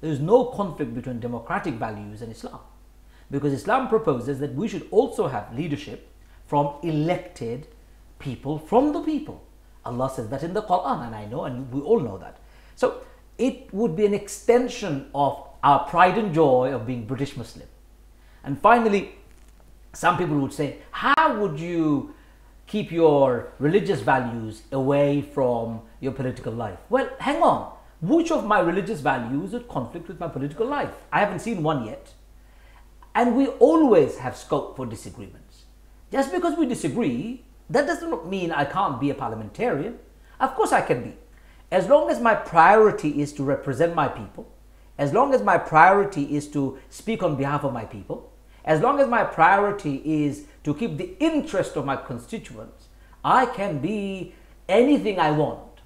There is no conflict between democratic values and Islam. Because Islam proposes that we should also have leadership from elected people from the people. Allah says that in the Quran, and I know, and we all know that. So it would be an extension of our pride and joy of being British Muslim. And finally, some people would say, how would you keep your religious values away from your political life? Well, hang on. Which of my religious values would conflict with my political life? I haven't seen one yet. And we always have scope for disagreements. Just because we disagree, that does not mean I can't be a parliamentarian. Of course I can be. As long as my priority is to represent my people, as long as my priority is to speak on behalf of my people, as long as my priority is to keep the interest of my constituents, I can be anything I want.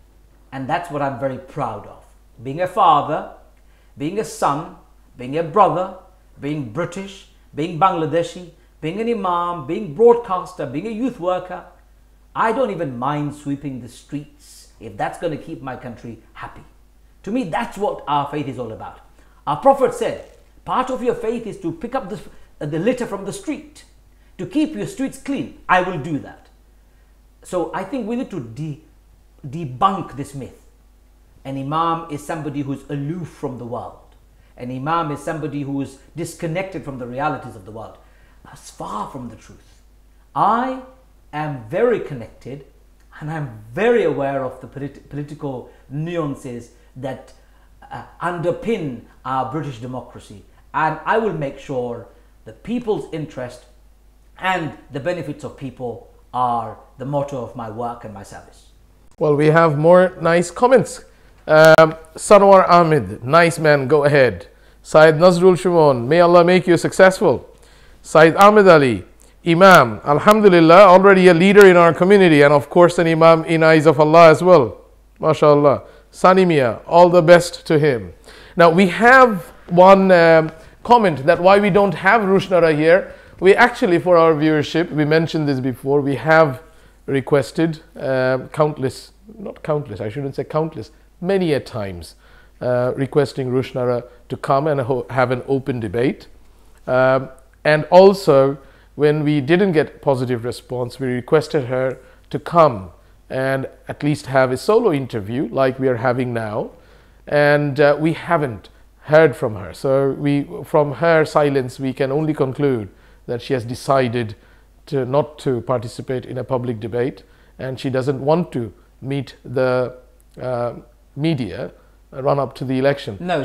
And that's what I'm very proud of. Being a father, being a son, being a brother, being British, being Bangladeshi, being an imam, being broadcaster, being a youth worker, I don't even mind sweeping the streets if that's going to keep my country happy. To me, that's what our faith is all about. Our Prophet said, part of your faith is to pick up the litter from the street, to keep your streets clean. I will do that. So I think we need to debunk this myth. An imam is somebody who's aloof from the world. An imam is somebody who is disconnected from the realities of the world. That's far from the truth. I am very connected and I'm very aware of the political nuances that underpin our British democracy. And I will make sure the people's interest and the benefits of people are the motto of my work and my service. Well, we have more nice comments. Sanwar Ahmed, nice man, go ahead. Syed Nazrul Shumon, may Allah make you successful. Syed Ahmed Ali, Imam, Alhamdulillah, already a leader in our community and of course an Imam in eyes of Allah as well. MashaAllah. Sani Mia, all the best to him. Now we have one comment that why we don't have Rushnara here. We actually, for our viewership, we mentioned this before, we have requested countless, not countless, I shouldn't say countless, many a times requesting Rushnara to come and have an open debate. And also, when we didn't get positive response, we requested her to come and at least have a solo interview like we are having now, and we haven't heard from her. So from her silence, we can only conclude that she has decided not to participate in a public debate, and she doesn't want to meet the media run up to the election. No,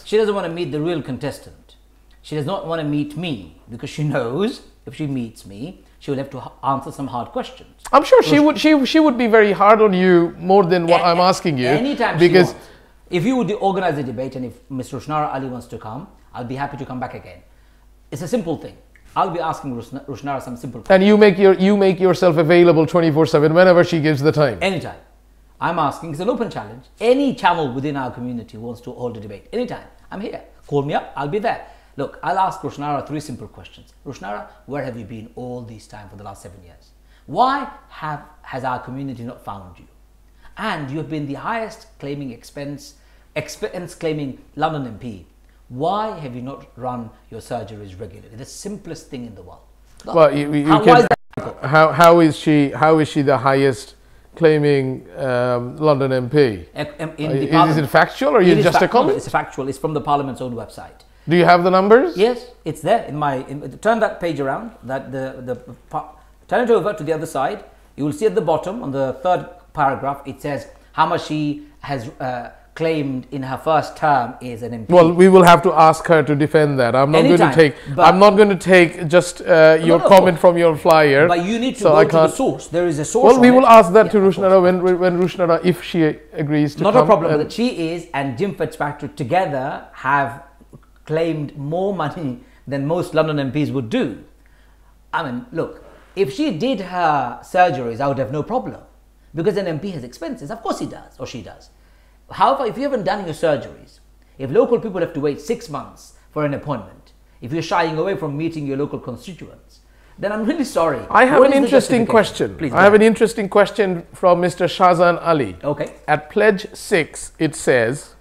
she doesn't want to meet the real contestant. She does not want to meet me, because she knows if she meets me, she will have to answer some hard questions. I'm sure she would be very hard on you more than what I'm asking you. Anytime because she wants. If you would organize a debate and if Ms. Rushnara Ali wants to come, I'll be happy to come back again. It's a simple thing. I'll be asking Rushnara some simple questions. And you make yourself available 24/7 whenever she gives the time. Anytime. I'm asking, it's an open challenge. Any channel within our community wants to hold a debate. Anytime. I'm here. Call me up. I'll be there. Look, I'll ask Rushnara 3 simple questions. Rushnara, where have you been all this time for the last 7 years? Why has our community not found you? And you have been the highest claiming expense claiming London MP. Why have you not run your surgeries regularly? The simplest thing in the world. Look, well, how is she the highest claiming London MP? Is it factual or is it just a comment? It's factual. It's from the Parliament's own website. Do you have the numbers? Yes, it's there. Turn that page around. Turn it over to the other side. You will see at the bottom on the 3rd paragraph. It says how much she has claimed in her first term as an MP. Well, we will have to ask her to defend that. I'm not going to take just your comment from your flyer. But you need to go to the source. There is a source. Well, we will ask that to Rushnara when Rushnara, if she agrees to come. Not a problem. But she is and Jim Fitzpatrick together have claimed more money than most London MPs would do. I mean, look, if she did her surgeries, I would have no problem, because an MP has expenses. Of course he does, or she does. However, if you haven't done your surgeries, if local people have to wait 6 months for an appointment, if you're shying away from meeting your local constituents, then I'm really sorry. I have an interesting question. Please, I have an interesting question from Mr. Shahzan Ali. Okay. At pledge 6, it says,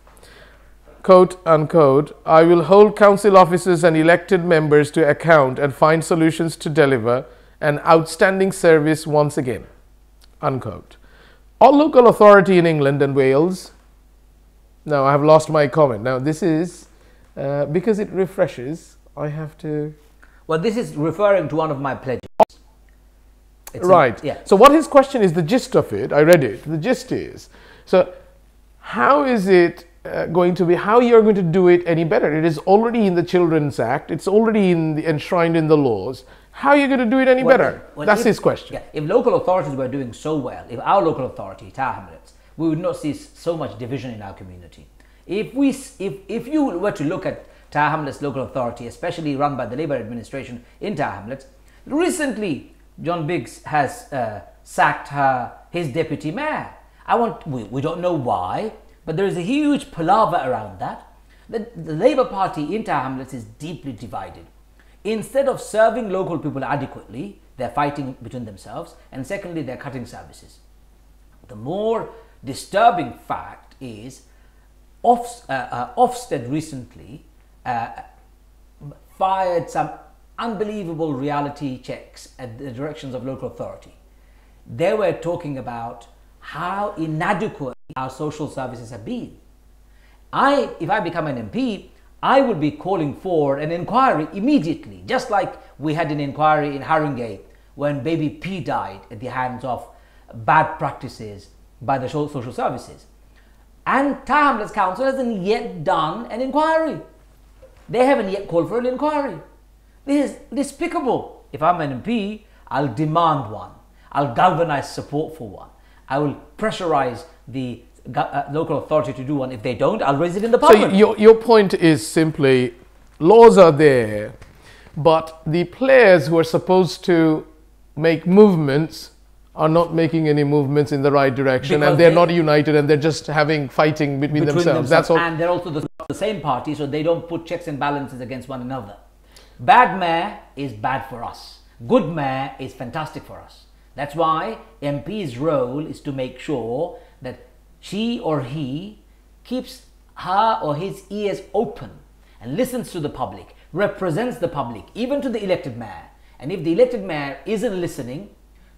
quote unquote, I will hold council officers and elected members to account and find solutions to deliver an outstanding service once again, unquote. All local authority in England and Wales. Now I have lost my comment. Now this is because it refreshes, I have to. Well, this is referring to one of my pledges. Right. Yeah. So what his question is, the gist of it, I read it. The gist is, so how is it going to be, how you're going to do it any better? It is already in the Children's Act. It's already enshrined in the laws. How are you going to do it any better? That's his question. Yeah, if local authorities were doing so well, if our local authority, Tower Hamlets, we would not see so much division in our community. If you were to look at Tower Hamlets local authority, especially run by the Labour administration in Tower Hamlets, recently John Biggs has sacked his deputy mayor. We don't know why, but there is a huge palaver around that. The Labour Party in Tower Hamlets is deeply divided. Instead of serving local people adequately, they're fighting between themselves, and secondly, they're cutting services. The more disturbing fact is Ofsted recently fired some unbelievable reality checks at the directions of local authority. They were talking about how inadequate our social services have been. If I become an MP, I would be calling for an inquiry immediately, just like we had an inquiry in Haringey when baby P died at the hands of bad practices by the social services. And Tower Hamlets Council hasn't yet done an inquiry. They haven't yet called for an inquiry. This is despicable. If I'm an MP, I'll demand one. I'll galvanize support for one. I will pressurize the local authority to do one. If they don't, I'll raise it in the Parliament. So your point is simply, laws are there, but the players who are supposed to make movements are not making any movements in the right direction, and they're not united, and they're just fighting between themselves. That's all. And they're also the same party, so they don't put checks and balances against one another. Bad mayor is bad for us. Good mayor is fantastic for us. That's why MP's role is to make sure that she or he keeps her or his ears open and listens to the public, represents the public, even to the elected mayor. And if the elected mayor isn't listening,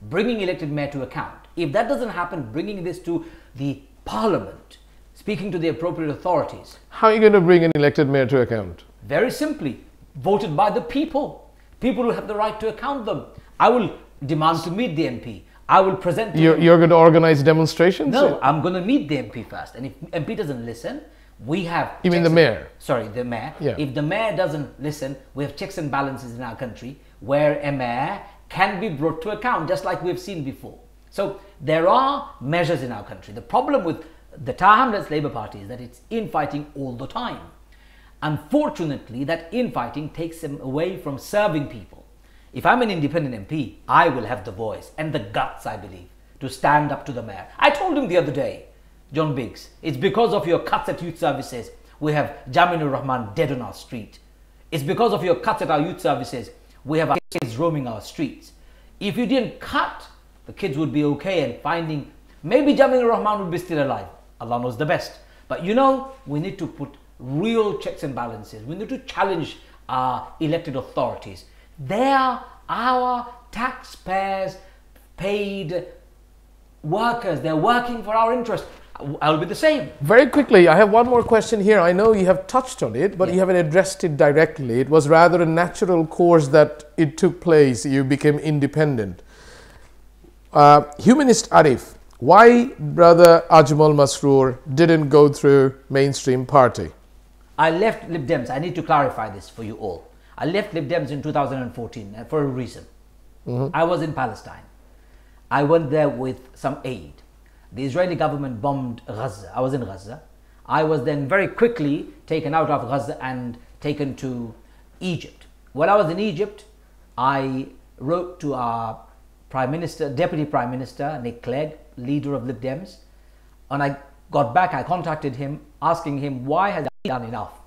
bringing elected mayor to account. If that doesn't happen, bringing this to the parliament, speaking to the appropriate authorities. How are you going to bring an elected mayor to account? Very simply, voted by the people. People will have the right to account them. I will demand to meet the MP. I will present to him. You're going to organize demonstrations? No, I'm going to meet the MP first. And if MP doesn't listen, we have... You mean the mayor? Sorry, the mayor. Yeah. If the mayor doesn't listen, we have checks and balances in our country where a mayor can be brought to account, just like we've seen before. So there are measures in our country. The problem with the Tower Hamlets Labour Party is that it's infighting all the time. Unfortunately, that infighting takes them away from serving people. If I'm an independent MP, I will have the voice and the guts, I believe, to stand up to the mayor. I told him the other day, John Biggs, it's because of your cuts at youth services we have Jaminur Rahman dead on our street. It's because of your cuts at our youth services we have our kids roaming our streets. If you didn't cut, the kids would be okay and finding, maybe Jaminur Rahman would be still alive. Allah knows the best. But you know, we need to put real checks and balances. We need to challenge our elected authorities. They are our taxpayers paid workers. They're working for our interest. I'll be the same. Very quickly, I have one more question here. I know you have touched on it, but you haven't addressed it directly. It was rather a natural course that it took place. You became independent. Humanist Arif, why brother Ajmal Masroor didn't go through mainstream party? I left Lib Dems. I need to clarify this for you all. I left Lib Dems in 2014 for a reason. I was in Palestine. I went there with some aid. The Israeli government bombed Gaza. I was in Gaza. I was then very quickly taken out of Gaza and taken to Egypt. While I was in Egypt, I wrote to our Prime Minister, Deputy Prime Minister, Nick Clegg, leader of Lib Dems. When I got back, I contacted him, asking him why had I done enough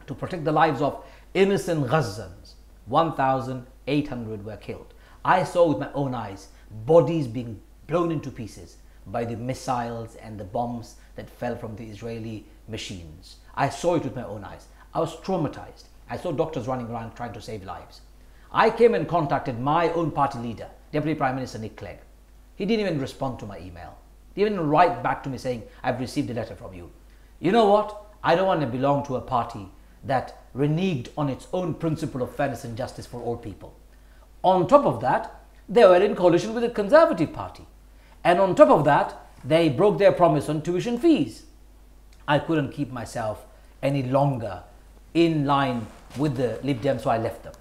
to protect the lives of innocent Gazans. 1,800 were killed. I saw with my own eyes bodies being blown into pieces by the missiles and the bombs that fell from the Israeli machines. I saw it with my own eyes. I was traumatized. I saw doctors running around trying to save lives. I came and contacted my own party leader, Deputy Prime Minister Nick Clegg. He didn't even respond to my email. He didn't even write back to me saying, I've received a letter from you. You know what? I don't want to belong to a party that reneged on its own principle of fairness and justice for all people. On top of that, they were in coalition with the Conservative Party. And on top of that, they broke their promise on tuition fees. I couldn't keep myself any longer in line with the Lib Dems, so I left them.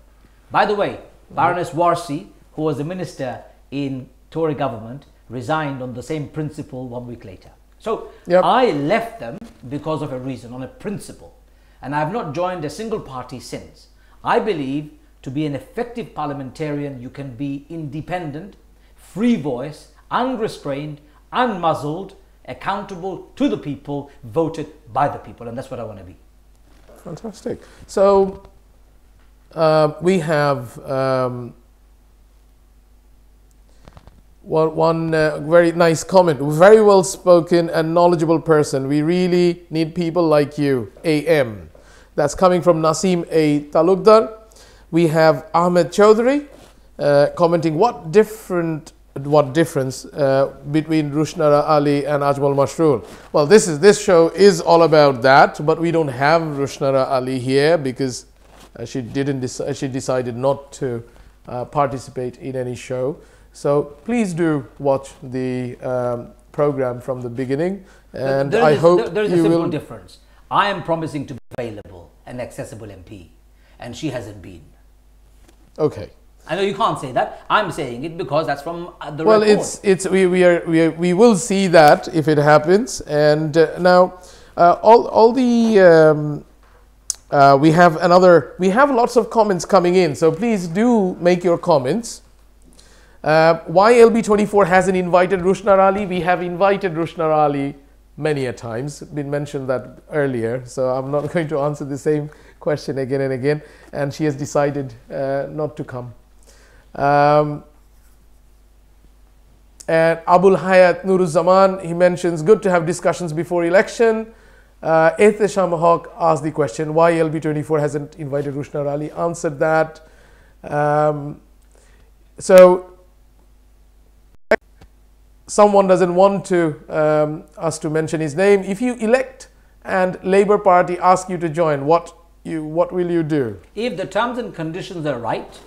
By the way, Baroness Warsi, who was a minister in Tory government, resigned on the same principle 1 week later. So I left them because of a reason, on a principle. And I have not joined a single party since. I believe to be an effective parliamentarian, you can be independent, free voice, unrestrained, unmuzzled, accountable to the people, voted by the people. And that's what I want to be. Fantastic. So we have one very nice comment. Very well spoken and knowledgeable person. We really need people like you. AM. That's coming from Nasim A. Talukdar. We have Ahmed Chaudhry commenting, what difference between Rushnara Ali and Ajmal Masroor? Well, this show is all about that, but we don't have Rushnara Ali here because she decided not to participate in any show. So please do watch the program from the beginning, and I hope there is a simple difference. I am promising to be available and accessible MP, and she hasn't been. Okay. I know you can't say that. I'm saying it because that's from the well, report. we will see that if it happens. And now, we have lots of comments coming in. So please do make your comments. Why LB24 hasn't invited Rushnar Ali? We have invited Rushnar Ali many a times. Been mentioned that earlier. So I'm not going to answer the same question again and again. And she has decided not to come. And Abul Hayat Nuruzzaman, he mentions, good to have discussions before election. Ehtesham Haq asked the question, why LB24 hasn't invited Rushnar Ali? Answered that. So someone doesn't want to us to mention his name, if you elect and Labour Party ask you to join, what will you do? If the terms and conditions are right,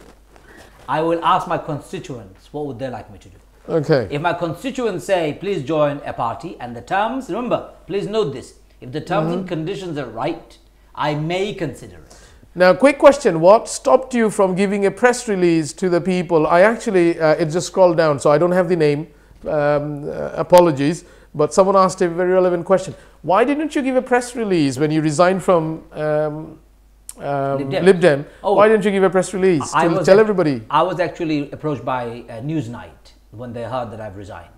I will ask my constituents what would they like me to do. Okay. If my constituents say, please join a party, and the terms, remember, please note this, if the terms and conditions are right, I may consider it. Now, quick question. What stopped you from giving a press release to the people? I actually, it just scrolled down, so I don't have the name. Apologies. But someone asked a very relevant question. Why didn't you give a press release when you resigned from Lib Dem? Oh, why didn't you give a press release to tell everybody? I was actually approached by Newsnight when they heard that I've resigned.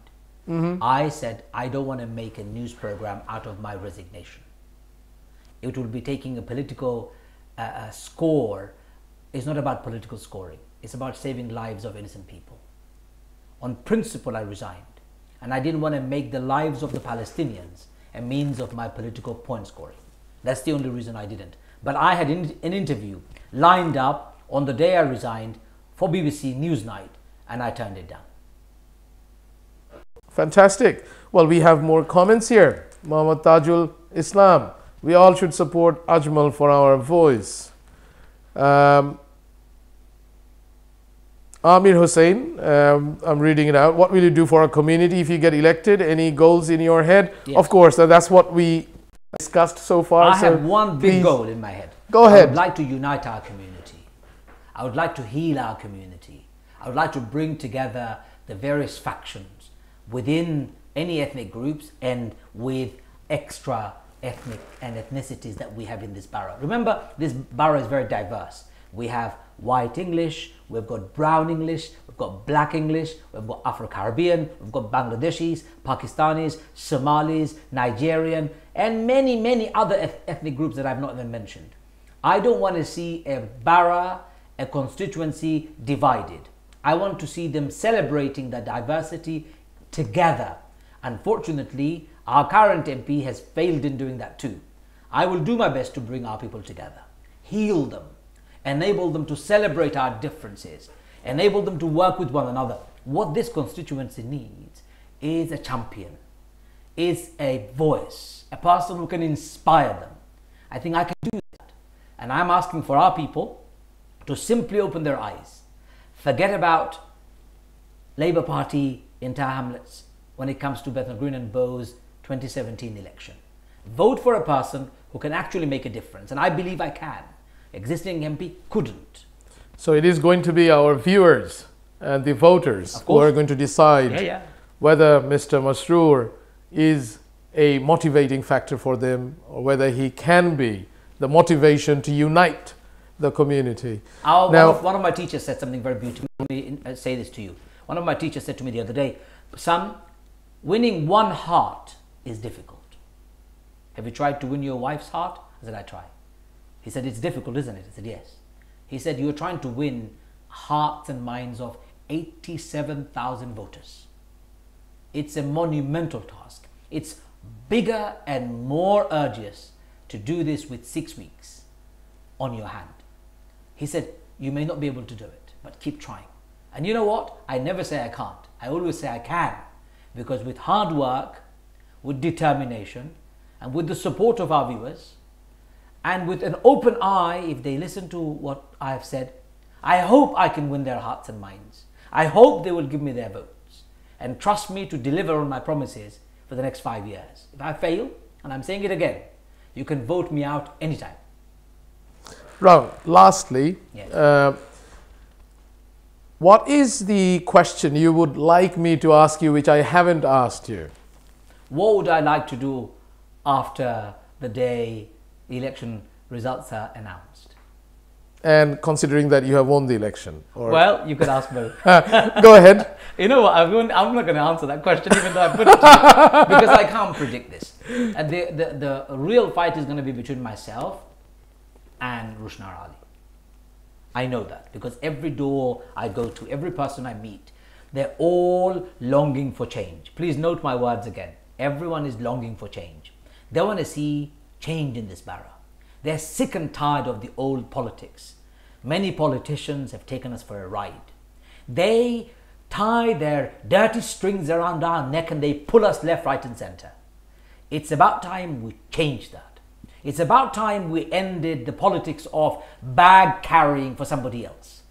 I said, I don't want to make a news program out of my resignation. It will be taking a political score. It's not about political scoring. It's about saving lives of innocent people. On principle, I resigned. And I didn't want to make the lives of the Palestinians a means of my political point scoring. That's the only reason I didn't. But I had an interview lined up on the day I resigned for BBC Newsnight, and I turned it down. Fantastic. Well, we have more comments here. Muhammad Tajul Islam. We all should support Ajmal for our voice. Amir Hussain, I'm reading it out. What will you do for our community if you get elected? Any goals in your head? Yes. Of course, that's what we discussed so far. I have one big goal in my head. Go ahead. I would like to unite our community. I would like to heal our community. I would like to bring together the various factions within any ethnic groups and with extra ethnic and ethnicities that we have in this borough. Remember, this borough is very diverse. We have white English, we've got brown English, we've got black English, we've got Afro-Caribbean, we've got Bangladeshis, Pakistanis, Somalis, Nigerian, and many, many other ethnic groups that I've not even mentioned. I don't want to see a borough, a constituency divided. I want to see them celebrating the diversity together. Unfortunately, our current MP has failed in doing that too. I will do my best to bring our people together, heal them, enable them to celebrate our differences, enable them to work with one another. What this constituency needs is a champion, is a voice, a person who can inspire them. I think I can do that. And I'm asking for our people to simply open their eyes. Forget about Labour Party in Tower Hamlets when it comes to Bethnal Green and Bowes 2017 election. Vote for a person who can actually make a difference. And I believe I can. Existing MP couldn't. So it is going to be our viewers and the voters who are going to decide whether Mr. Masroor is a motivating factor for them or whether he can be the motivation to unite the community. One of my teachers said something very beautiful. Let me say this to you. One of my teachers said to me the other day, son, winning one heart is difficult. Have you tried to win your wife's heart? I said, I try. He said, it's difficult, isn't it? I said, yes. He said, you're trying to win hearts and minds of 87,000 voters. It's a monumental task. It's bigger and more arduous to do this with 6 weeks on your hand. He said, you may not be able to do it, but keep trying. And you know what? I never say I can't. I always say I can. Because with hard work, with determination, and with the support of our viewers, and with an open eye, if they listen to what I have said, I hope I can win their hearts and minds. I hope they will give me their votes and trust me to deliver on my promises for the next 5 years. If I fail, and I'm saying it again, you can vote me out anytime. Rahul, lastly, what is the question you would like me to ask you which I haven't asked you? What would I like to do after the day the election results are announced? And considering that you have won the election? Well, you could ask both. Go ahead. You know what, I'm not going to answer that question even though I put it to you, because I can't predict this. And the real fight is going to be between myself and Rushnar Ali. I know that because every door I go to, every person I meet, they're all longing for change. Please note my words again. Everyone is longing for change. They want to see change in this borough. They're sick and tired of the old politics. Many politicians have taken us for a ride. They tie their dirty strings around our neck and they pull us left, right and center. It's about time we changed that. It's about time we ended the politics of bag carrying for somebody else.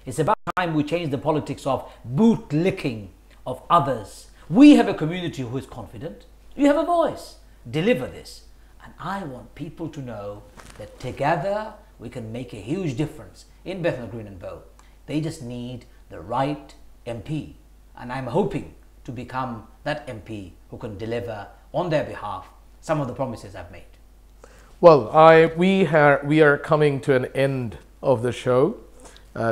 It's about time we changed the politics of boot licking of others. We have a community who is confident. You have a voice. Deliver this. And I want people to know that together we can make a huge difference in Bethnal Green and Bow. They just need the right MP. And I'm hoping to become that MP who can deliver on their behalf some of the promises I've made. Well, we are coming to an end of the show.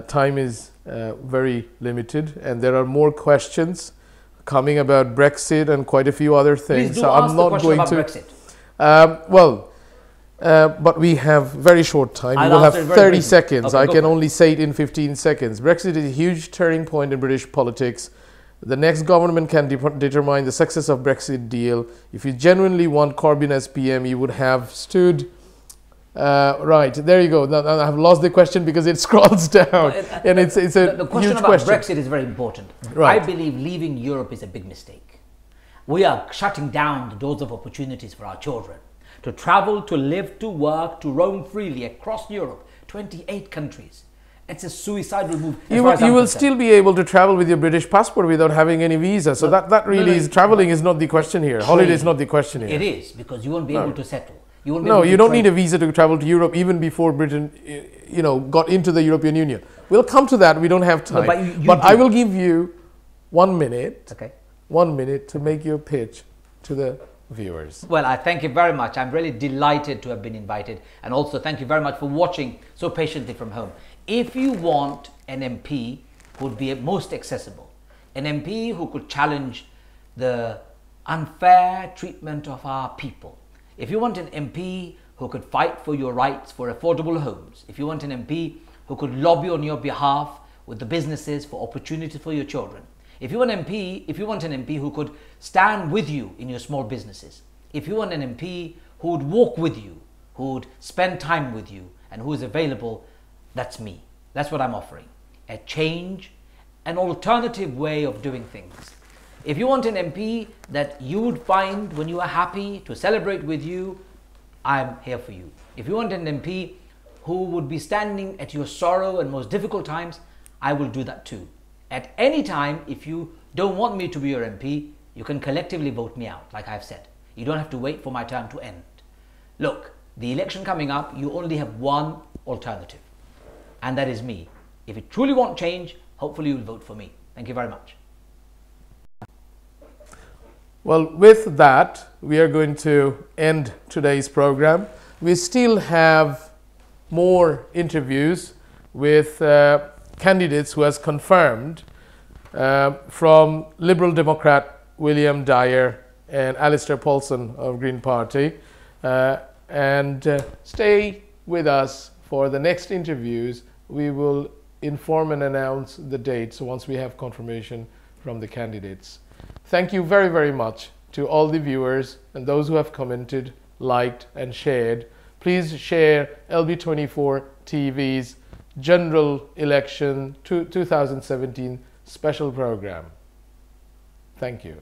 Time is very limited, and there are more questions coming about Brexit and quite a few other things. Please do so ask I'm not the question going about to. Brexit. But we have very short time. I'll We'll have answer it very 30 briefly. seconds. Okay, I go can for it. only say it in 15 seconds. Brexit is a huge turning point in British politics. The next government can determine the success of Brexit deal. If you genuinely want Corbyn as PM, you would have stood. Right, there you go. Now I have lost the question because it scrolls down. And it's a the question huge about question. Brexit is very important. Right. I believe leaving Europe is a big mistake. We are shutting down the doors of opportunities for our children to travel, to live, to work, to roam freely across Europe, 28 countries. It's a suicidal move. You will still be able to travel with your British passport without having any visa. So that really is, traveling is not the question here. Holiday is not the question here. It is, because you won't be able to settle. You won't be No, able to you don't trade. need a visa to travel to Europe even before Britain, got into the European Union. We'll come to that. We don't have time. but I will give you 1 minute. Okay. 1 minute to make your pitch to the viewers. Well, I thank you very much. I'm really delighted to have been invited. And also thank you very much for watching so patiently from home. If you want an MP who would be most accessible, an MP who could challenge the unfair treatment of our people, if you want an MP who could fight for your rights for affordable homes, if you want an MP who could lobby on your behalf with the businesses for opportunities for your children, if you want an MP who could stand with you in your small businesses, if you want an MP who would walk with you, who would spend time with you, and who is available, that's me. That's what I'm offering. A change, an alternative way of doing things. If you want an MP that you would find when you are happy to celebrate with you, I'm here for you. If you want an MP who would be standing at your sorrow and most difficult times, I will do that too. At any time, if you don't want me to be your MP, you can collectively vote me out, like I've said. You don't have to wait for my term to end. Look, the election coming up, you only have one alternative, and that is me. If you truly want change, hopefully you'll vote for me. Thank you very much. Well, with that, we are going to end today's program. We still have more interviews with candidates who has confirmed from Liberal Democrat William Dyer and Alistair Paulson of Green Party. Stay with us for the next interviews. We will inform and announce the dates once we have confirmation from the candidates. Thank you very, very much to all the viewers and those who have commented, liked and shared. Please share LB24 TV's General Election 2017 special program. Thank you.